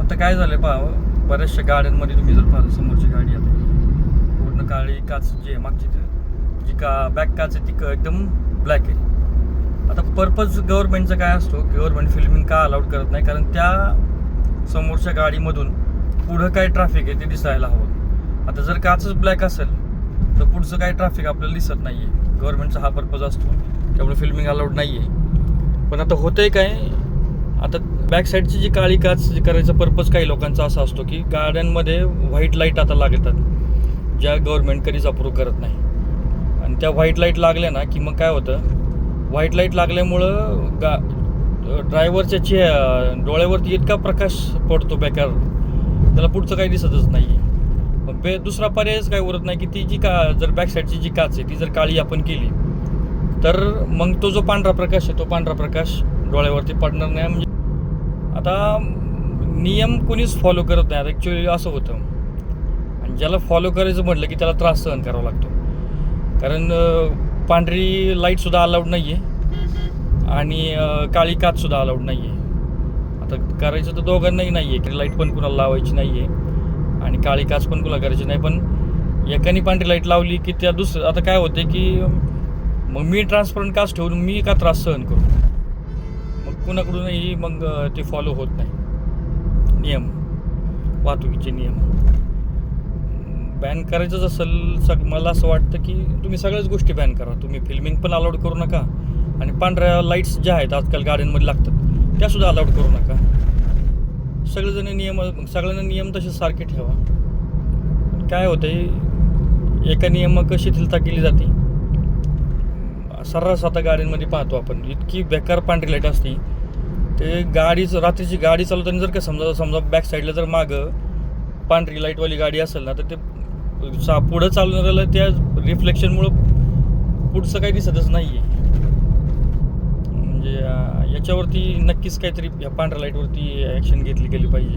आता काय झालं पहा, बऱ्याचशा गाड्यांमध्ये तुम्ही जर पाहिलं समोरची गाडी आता पूर्ण काळी काच जी आहे मागची जी बॅक काच आहे ती एकदम ब्लॅक आहे. आता पर्पज गव्हर्नमेंटचा काय असतो, गव्हर्नमेंट फिल्मिंग का अलाउड करत नाही, कारण त्या समोरच्या गाडीमधून पुढं काय ट्रॅफिक आहे ते दिसायला हवं. आता जर काचच ब्लॅक असेल तर पुढचं काय ट्रॅफिक आपल्याला दिसत नाही आहे. गव्हर्नमेंटचा हा पर्पज असतो, त्यामुळे फिल्मिंग अलाउड नाही आहे. पण आता होतंय काय, आता बॅक साईडची जी काळी काच करायचा पर्पज काही लोकांचा असा असतो की गाड्यांमध्ये व्हाईट लाईट आता लागतात, ज्या गव्हर्नमेंट कधीच अप्रूव्ह करत नाही. आणि त्या व्हाईट लाईट लागल्या ना की मग काय होतं, व्हाईट लाईट लागल्यामुळं ड्रायव्हरच्या डोळ्यावरती इतका प्रकाश पडतो बेकार, त्याला पुढचं काही दिसतच नाही आहे. मग दुसरा पर्यायच काय उरत नाही की ती जी जर बॅक साईडची जी काच आहे ती जर काळी आपण केली तर मग तो जो पांढरा प्रकाश आहे तो पांढरा प्रकाश डोळ्यावरती पडणार नाही. म्हणजे आता नियम कोणीच फॉलो करत नाही. आता ॲक्च्युली असं होतं, आणि ज्याला फॉलो करायचं म्हटलं की त्याला त्रास सहन करावा लागतो. कारण पांढरी लाईटसुद्धा अलाउड नाही आहे आणि काळी काचसुद्धा अलाउड नाही आहे. आता करायचं तर दोघांनाही नाही आहे की लाईट पण कुणाला लावायची नाही आहे आणि काळी काच पण कुणाला करायची नाही. पण एकाने पांढरी लाईट लावली की त्या आता काय होते की मग मी ट्रान्सपरंट काच ठेवून मी का त्रास सहन करू, मग कुणाकडूनही मग ते फॉलो होत नाही नियम, वाहतुकीचे नियम. बॅन करायचंच असेल मला असं वाटतं की तुम्ही सगळ्याच गोष्टी बॅन करा. तुम्ही फिल्मिंग पण अलाउड करू नका आणि पांढऱ्या लाईट्स ज्या आहेत आजकाल गाड्यांमध्ये लागतात त्यासुद्धा अलाउड करू नका. सगळ्यांना नियम तसे सारखे ठेवा. काय होतंय, एका नियमाक शिथिलता केली जाते. सर्रास आता गाड्यांमध्ये पाहतो आपण इतकी बेकार पांढरी लाईट असते, ते रात्रीची गाडी चालवताना जर का समजा बॅक साईडला जर मागं पांढरी लाईटवाली गाडी असेल ना तर ते पुढं चालवणाऱ्याला त्या रिफ्लेक्शनमुळं पुढचं काही दिसतच नाही आहे. म्हणजे याच्यावरती नक्कीच काहीतरी या पांढऱ्या लाईटवरती ॲक्शन घेतली गेली पाहिजे.